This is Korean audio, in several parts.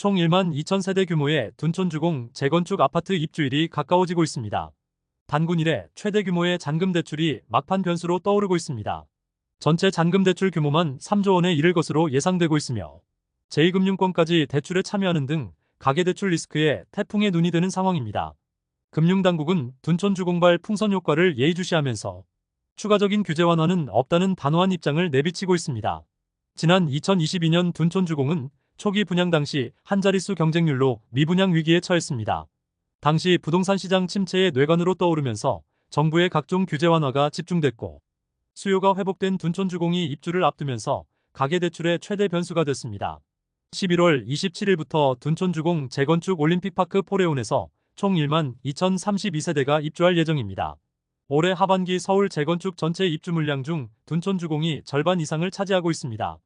총 1만 2천 세대 규모의 둔촌주공 재건축 아파트 입주일이 가까워지고 있습니다. 단군 이래 최대 규모의 잔금 대출이 막판 변수로 떠오르고 있습니다. 전체 잔금 대출 규모만 3조 원에 이를 것으로 예상되고 있으며 제2금융권까지 대출에 참여하는 등 가계대출 리스크에 태풍의 눈이 되는 상황입니다. 금융당국은 둔촌주공발 풍선 효과를 예의주시하면서 추가적인 규제 완화는 없다는 단호한 입장을 내비치고 있습니다. 지난 2022년 둔촌주공은 초기 분양 당시 한 자릿수 경쟁률로 미분양 위기에 처했습니다. 당시 부동산 시장 침체의 뇌관으로 떠오르면서 정부의 각종 규제 완화가 집중됐고 수요가 회복된 둔촌주공이 입주를 앞두면서 가계대출의 최대 변수가 됐습니다. 11월 27일부터 둔촌주공 재건축 올림픽파크 포레온에서 총 1만 2,032세대가 입주할 예정입니다. 올해 하반기 서울 재건축 전체 입주 물량 중 둔촌주공이 절반 이상을 차지하고 있습니다.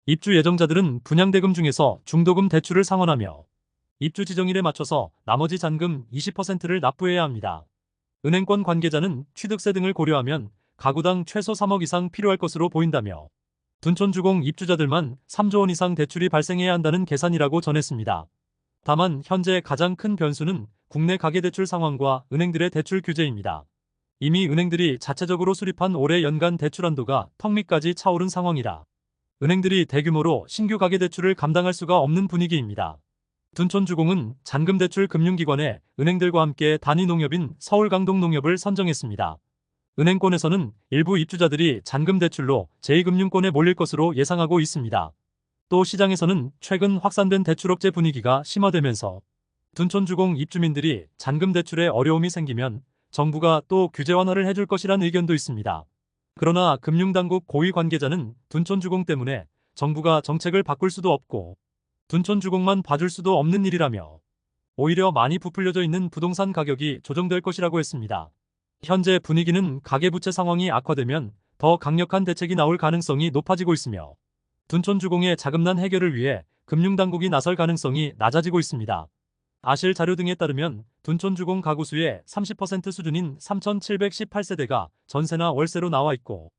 입주 예정자들은 분양대금 중에서 중도금 대출을 상환하며 입주 지정일에 맞춰서 나머지 잔금 20%를 납부해야 합니다. 은행권 관계자는 취득세 등을 고려하면 가구당 최소 3억 이상 필요할 것으로 보인다며 둔촌주공 입주자들만 3조 원 이상 대출이 발생해야 한다는 계산이라고 전했습니다. 다만 현재 가장 큰 변수는 국내 가계대출 상황과 은행들의 대출 규제입니다. 이미 은행들이 자체적으로 수립한 올해 연간 대출 한도가 턱 밑까지 차오른 상황이라 은행들이 대규모로 신규 가계대출을 감당할 수가 없는 분위기입니다. 둔촌주공은 잔금대출 금융기관에 은행들과 함께 단위농협인 서울강동농협을 선정했습니다. 은행권에서는 일부 입주자들이 잔금대출로 제2금융권에 몰릴 것으로 예상하고 있습니다. 또 시장에서는 최근 확산된 대출억제 분위기가 심화되면서 둔촌주공 입주민들이 잔금대출에 어려움이 생기면 정부가 또 규제 완화를 해줄 것이란 의견도 있습니다. 그러나 금융당국 고위 관계자는 둔촌주공 때문에 정부가 정책을 바꿀 수도 없고 둔촌주공만 봐줄 수도 없는 일이라며 오히려 많이 부풀려져 있는 부동산 가격이 조정될 것이라고 했습니다. 현재 분위기는 가계부채 상황이 악화되면 더 강력한 대책이 나올 가능성이 높아지고 있으며 둔촌주공의 자금난 해결을 위해 금융당국이 나설 가능성이 낮아지고 있습니다. 아실 자료 등에 따르면 둔촌주공 가구 수의 30% 수준인 3,718세대가 전세나 월세로 나와 있고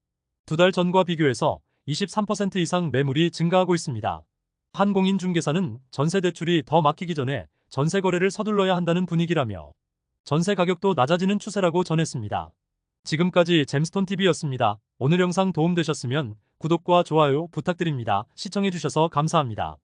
두 달 전과 비교해서 23% 이상 매물이 증가하고 있습니다. 한 공인중개사는 전세 대출이 더 막히기 전에 전세 거래를 서둘러야 한다는 분위기라며 전세 가격도 낮아지는 추세라고 전했습니다. 지금까지 잼스톤TV였습니다. 오늘 영상 도움되셨으면 구독과 좋아요 부탁드립니다. 시청해주셔서 감사합니다.